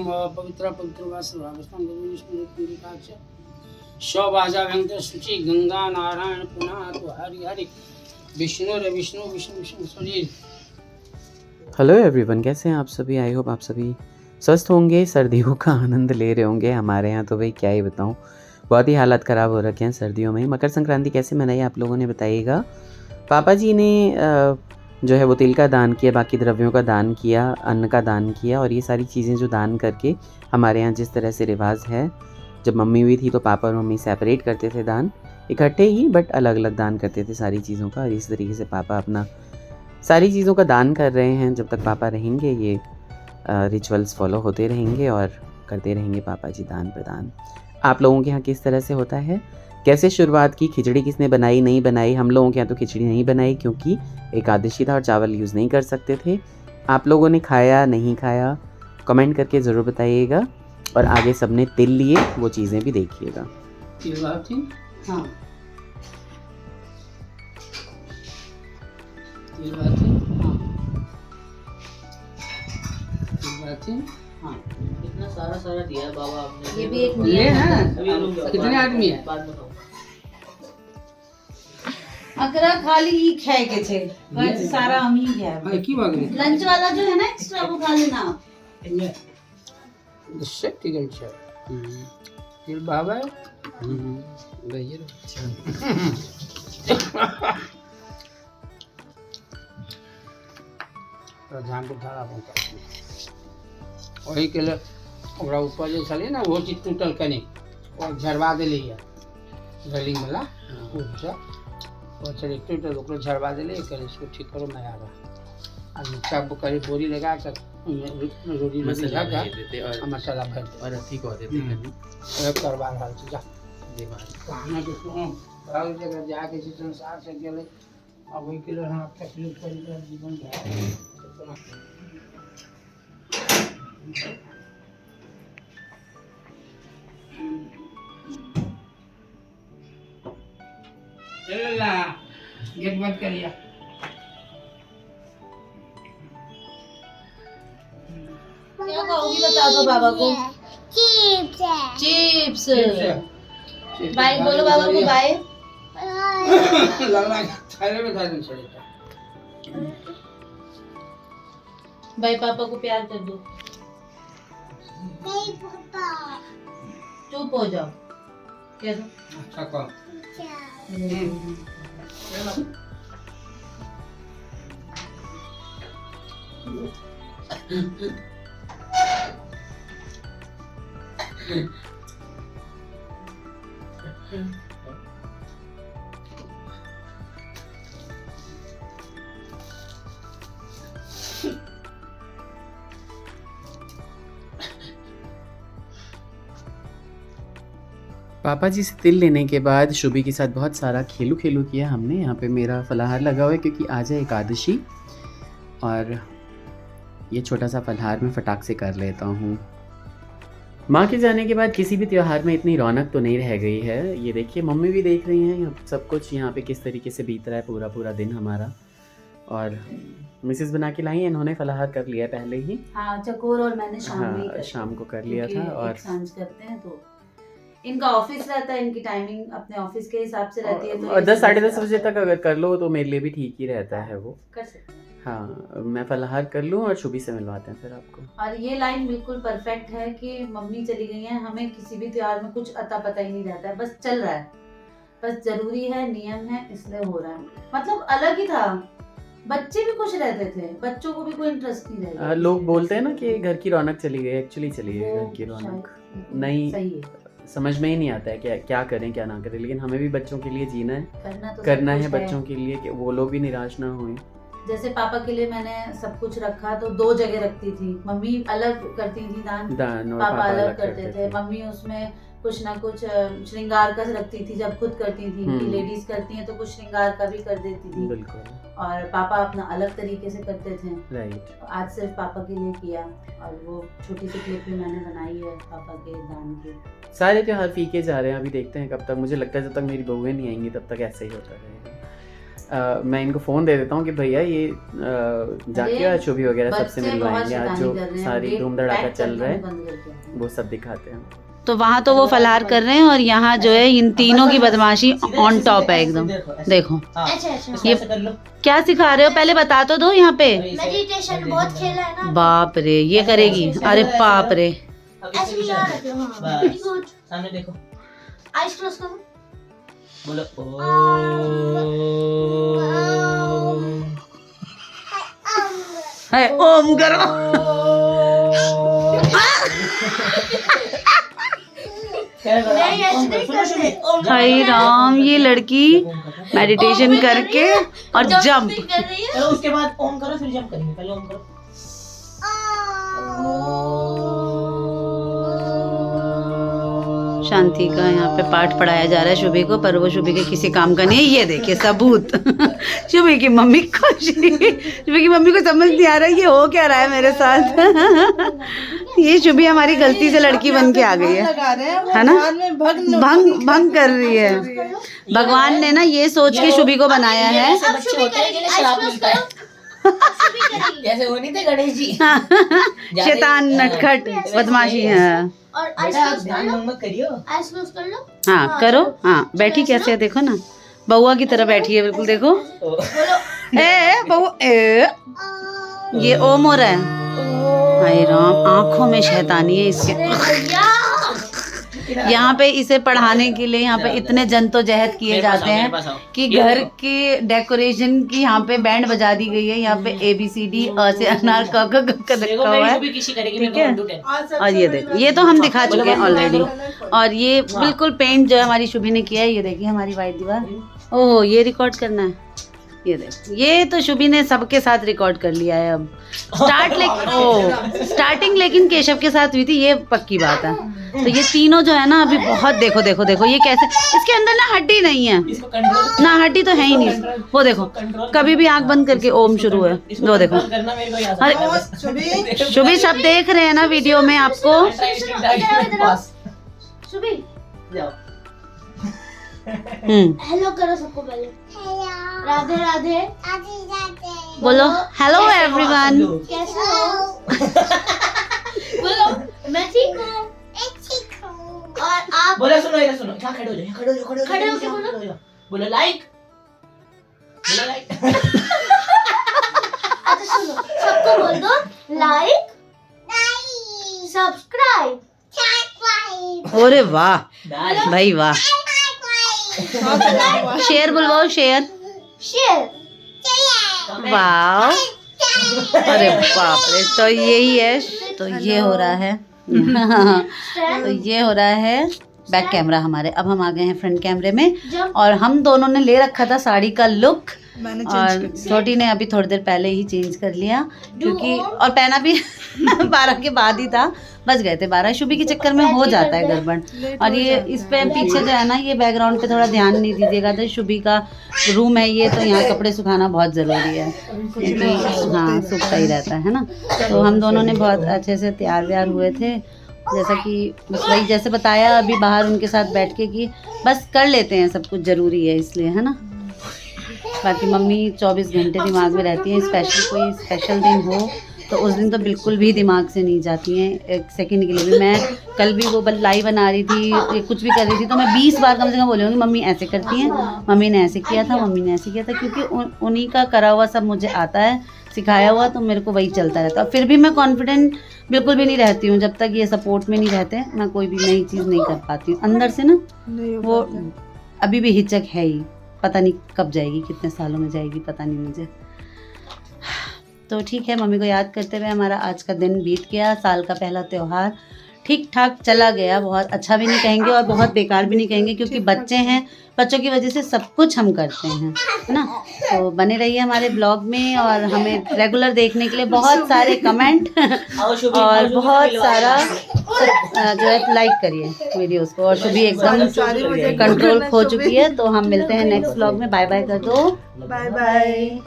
पवित्र पवित्र वास्तवावस्थान विष्णु शौभाजा वेंकट शुचि गंगा नारायण पुनः तो हरि हरि विष्णु रे विष्णु विष्णु विष्णु शरीर। हेलो एवरीवन, कैसे हैं आप सभी। आई होप आप सभी स्वस्थ होंगे, सर्दियों का आनंद ले रहे होंगे। हमारे यहाँ तो भाई क्या ही बताऊँ, बहुत ही हालत ख़राब हो रखे हैं सर्दियों में। मकर संक्रांति कैसे मनाई आप लोगों ने बताइएगा। पापा जी ने जो है वो तिल का दान किया, बाकी द्रव्यों का दान किया, अन्न का दान किया, और ये सारी चीज़ें जो दान करके हमारे यहाँ जिस तरह से रिवाज है, जब मम्मी हुई थी तो पापा और मम्मी सेपरेट करते थे दान, इकट्ठे ही बट अलग अलग दान करते थे सारी चीज़ों का। और इस तरीके से पापा अपना सारी चीज़ों का दान कर रहे हैं। जब तक पापा रहेंगे ये रिचुअल्स फॉलो होते रहेंगे और करते रहेंगे पापा जी दान प्रदान। आप लोगों के यहाँ किस तरह से होता है, कैसे शुरुआत की, खिचड़ी किसने बनाई नहीं बनाई। हम लोगों के यहाँ तो खिचड़ी नहीं बनाई क्योंकि एकादशी था और चावल यूज़ नहीं कर सकते थे। आप लोगों ने खाया नहीं खाया कमेंट करके ज़रूर बताइएगा, और आगे सबने तिल लिए वो चीज़ें भी देखिएगा। हाँ हाँ इतना सारा दिया है बाबा आपने। ये भी एक ले नियम है। है। कितने आदमी है? बाद में खाओ। अकरा खाली ही खाए के छे, बस सारा हम ही खाए। की बात है? लंच वाला जो है ना एक्स्ट्रा वो खा लेना आप। ये टिकल छै तिल बाबा गहिर प्रधान को धारा पहुंचा वही के लिए ओकरा ऊपर जे छलै ना वो चीज टूटल कनी और झरवा देले है गली वाला वो चले टूटल ओकरा झरवा देले कर इसको ठीक करो मैं आ रहा अब सब करी बोरी लगा कर रोटी मसाला लगा भर देते और मसाला भर और अथी को देते कभी करवा रहल छी जा दीवार। कहना कि हर जगह जाके जे संसार से गेलै अब ओहि के लिए हम तकलीफ करी के जीवन चला गेट बंद करिया। क्या खाओगी बता दो बाबा को। चिप्स बाय बोलो बाबा को बाय। लल्ला थाले में थाले चलेगा बाय पापा को प्यार कर दो। चुप हो जाओ। कह दो अच्छा कौन पापा जी से तिल लेने के बाद शुभी के साथ बहुत सारा खेलू किया हमने। यहाँ पे मेरा फलाहार लगा हुआ है क्योंकि आज है एकादशी, और ये छोटा सा फलाहार मैं फटाक से कर लेता हूँ। माँ के जाने के बाद किसी भी त्योहार में इतनी रौनक तो नहीं रह गई है। ये देखिए मम्मी भी देख रही हैं सब कुछ यहाँ पे किस तरीके से बीत रहा है पूरा दिन हमारा। और मिसेस बना के लाई, इन्होंने फलाहार कर लिया पहले ही। हाँ चकोर और मैंने शाम में ही हाँ कर शाम को कर लिया था। और सांझ करते हैं तो इनका ऑफिस रहता है, इनकी टाइमिंग अपने ऑफिस के हिसाब से रहती है। तो और 10 साढ़े 10 बजे तक अगर कर लो तो मेरे लिए भी ठीक ही रहता है वो। कर सकते हैं। हाँ मैं फलाहार कर लूँ और शुभी से मिलवाते हैं फिर आपको। और ये लाइन बिल्कुल परफेक्ट है कि मम्मी चली गई हैं, हमें किसी भी त्योहार में कुछ अता पता ही नहीं रहता है, बस चल रहा है, बस जरूरी है, नियम है, इसलिए हो रहा है। मतलब अलग ही था, बच्चे भी खुश रहते थे, बच्चों को भी कोई इंटरेस्ट नहीं रहेगा। लोग बोलते हैं ना कि घर की रौनक चली गई, एक्चुअली चली गई घर की रौनक। नहीं सही है, समझ में ही नहीं आता है कि क्या करें क्या ना करें, लेकिन हमें भी बच्चों के लिए जीना है, करना है बच्चों के लिए कि वो लोग भी निराश ना हों। जैसे पापा के लिए मैंने सब कुछ रखा तो 2 जगह रखती थी, मम्मी अलग करती थी दान और पापा अलग करते थे। मम्मी उसमें कुछ ना कुछ श्रृंगार का रखती थी जब खुद करती थी, कि लेडीज करती हैं तो कुछ श्रृंगार का भी कर देती थी। बिल्कुल। और पापा अपना अलग तरीके से करते थे। राइट। आज सिर्फ पापा के लिए किया, और वो छोटी सी क्लिप भी मैंने बनाई है पापा के दान की। सारे त्योहार फीके जा रहे हैं, अभी देखते हैं कब तक। मुझे लगता है जब तक मेरी बहुएं नहीं आएंगी तब तक ऐसे ही होता रहेगा। मैं इनको फ़ोन दे देता हूँ कि भैया ये जाके आज शुभी वगैरह सबसे बच्चे मिलवाएंगे, बहुत आज जो शैतानी कर रहे हैं, सारी गेट धूम धड़ाका पैक चल रहा है बंद करके आते हैं। वो सब दिखाते हैं। तो वहाँ तो वो फलार कर रहे हैं और यहाँ जो है इन तीनों की बदमाशी ऑन टॉप है एकदम। देखो ये ये कर लो। क्या सिखा रहे हो, पहले बता तो दो यहाँ पे। मेडिटेशन बहुत खेला है ना। बाप रे, ये करेगी, अरे बाप रे। अब ऐसे इससे याद भी रखो। हाँ, बस। Very good. सामने देखो, आइज क्लोज करो। बोलो है ओम करो। नहीं, ऐसे नहीं करते। हाय राम, ये लड़की मेडिटेशन करके और जंप। कर रही है। चलो उसके बाद ओम करो, फिर जंप करेंगे। पहले ओम करो। शांति का यहाँ पे पाठ पढ़ाया जा रहा है शुभी को, पर वो शुभी के किसी काम का नहीं है। ये देखिए सबूत। शुभी की मम्मी को, शुभी की मम्मी को समझ नहीं आ रहा ये हो क्या रहा है मेरे साथ। ये शुभी हमारी गलती से लड़की बन के आ गई है ना, भंग कर रही है। भगवान ने ना ये सोच के शुभी को बनाया है। ऐसे बच्चे होते हैं जिन्हें श्राप मिलता है। जैसे वो नहीं थे गणेश जी। शैतान, नटखट, बदमाशी है। और आइज बेटा, क्लोज कर ध्यान लो। मत करियो। आइज क्लोज कर लो। हाँ करो, हाँ बैठी कैसे है देखो ना, बउआ की तरह बैठी है बिल्कुल। देखो ए बउआ ए, ये ओम हो रहा है। हाय राम, आंखों में शैतानी है इसके। भैया यहाँ पे इसे पढ़ाने के लिए यहाँ पे इतने जद्दोजहद किए मेरे पास जाते आओ, मेरे हैं पास आओ। कि ये घर देखो। के डेकोरेशन की यहाँ पे बैंड बजा दी गई है। यहाँ पे ABCD अ से अनार क ख ग घ देखो रखा हुआ मेरी है। शुभी किसी करेगी, ठीक मेरे है। को 1 to 10। और ये देखो, ये तो हम दिखा चुके हैं ऑलरेडी। और ये हाँ। बिल्कुल पेंट जो है हमारी शुभी ने किया है। ये देखिए हमारी वाइट दीवार। ओह, ये रिकॉर्ड करना है। ये देखो, ये तो शुभी ने सबके साथ रिकॉर्ड कर लिया है। अब स्टार्टिंग लेकिन केशव के साथ हुई थी, ये पक्की बात है। तो ये तीनों जो है ना अभी बहुत, देखो देखो देखो ये कैसे, इसके अंदर ना हड्डी नहीं है इसको कंट्रोल ना, हड्डी तो है ही नहीं। वो देखो कभी भी आंख बंद करके ओम शुरू है। वो देखो, करना मेरे को याद अरे है। शुभी सब देख रहे हैं ना वीडियो में आपको। बस शुभी जाओ। हेलो करो सबको पहले। राधे राधे। बोलो हेलो एवरीवन। कैसे हो? बोलो मैं ठीक हूँ। और आप बोलो, सुनो इधर सुनो। क्या खड़े हो जाओ, खड़े हो जाओ, खड़े होके जाओ, बोलो। खड़े हो जाओ। बोलो लाइक, बोलो लाइक। अच्छा सुनो, सबको बोल दो लाइक सब्सक्राइब। अरे वाह भाई वाह, शेयर बुलवाओ, शेयर। शेयर। वाह, अरे बाप रे। तो यही है, तो ये हो रहा है। तो ये हो रहा है बैक कैमरा हमारे। अब हम आ गए हैं फ्रंट कैमरे में, और हम दोनों ने ले रखा था साड़ी का लुक, और छोटी ने अभी थोड़ी देर पहले ही चेंज कर लिया, क्योंकि और पहना भी 12 के बाद ही था। बच गए थे 12। शुभी के चक्कर में हो जाता है गड़बड़। और ये इस पे पीछे जो है ना, ये बैकग्राउंड पे थोड़ा ध्यान नहीं दीजिएगा। तो शुभी का रूम है ये, तो यहाँ कपड़े सुखाना बहुत ज़रूरी है, क्योंकि हाँ सूखता ही रहता है ना। तो हम दोनों ने बहुत अच्छे से तैयार व्यार हुए थे, जैसा कि बस वही जैसे बताया अभी बाहर उनके साथ बैठ के कि बस कर लेते हैं, सब कुछ ज़रूरी है इसलिए, है ना। बाकी मम्मी 24 घंटे दिमाग में रहती हैं। स्पेशल कोई स्पेशल दिन हो तो उस दिन तो बिल्कुल भी दिमाग से नहीं जाती हैं एक सेकंड के लिए भी। मैं कल भी वो लाई बना रही थी, ये कुछ भी कर रही थी, तो मैं 20 बार कम से कम बोली होंगी मम्मी ऐसे करती हैं, मम्मी ने ऐसे किया था, मम्मी ने ऐसे किया था, क्योंकि उन्हीं का करा हुआ सब मुझे आता है, सिखाया हुआ, तो मेरे को वही चलता रहता है। फिर भी मैं कॉन्फिडेंट बिल्कुल भी नहीं रहती हूँ जब तक ये सपोर्ट में नहीं रहते। मैं कोई भी नई चीज़ नहीं कर पाती हूँ अंदर से ना, वो अभी भी हिचक है ही। पता नहीं कब जाएगी, कितने सालों में जाएगी, पता नहीं मुझे। तो ठीक है, मम्मी को याद करते हुए हमारा आज का दिन बीत गया। साल का पहला त्यौहार ठीक ठाक चला गया। बहुत अच्छा भी नहीं कहेंगे और बहुत बेकार भी नहीं कहेंगे, क्योंकि बच्चे हैं, बच्चों की वजह से सब कुछ हम करते हैं, है ना। तो बने रहिए हमारे ब्लॉग में, और हमें रेगुलर देखने के लिए बहुत सारे कमेंट और बहुत सारा जो है लाइक करिए वीडियोस को। और शुभी एकदम कंट्रोल खो चुकी है। तो हम मिलते हैं नेक्स्ट ब्लॉग में। बाय बाय कर दो। Bye bye.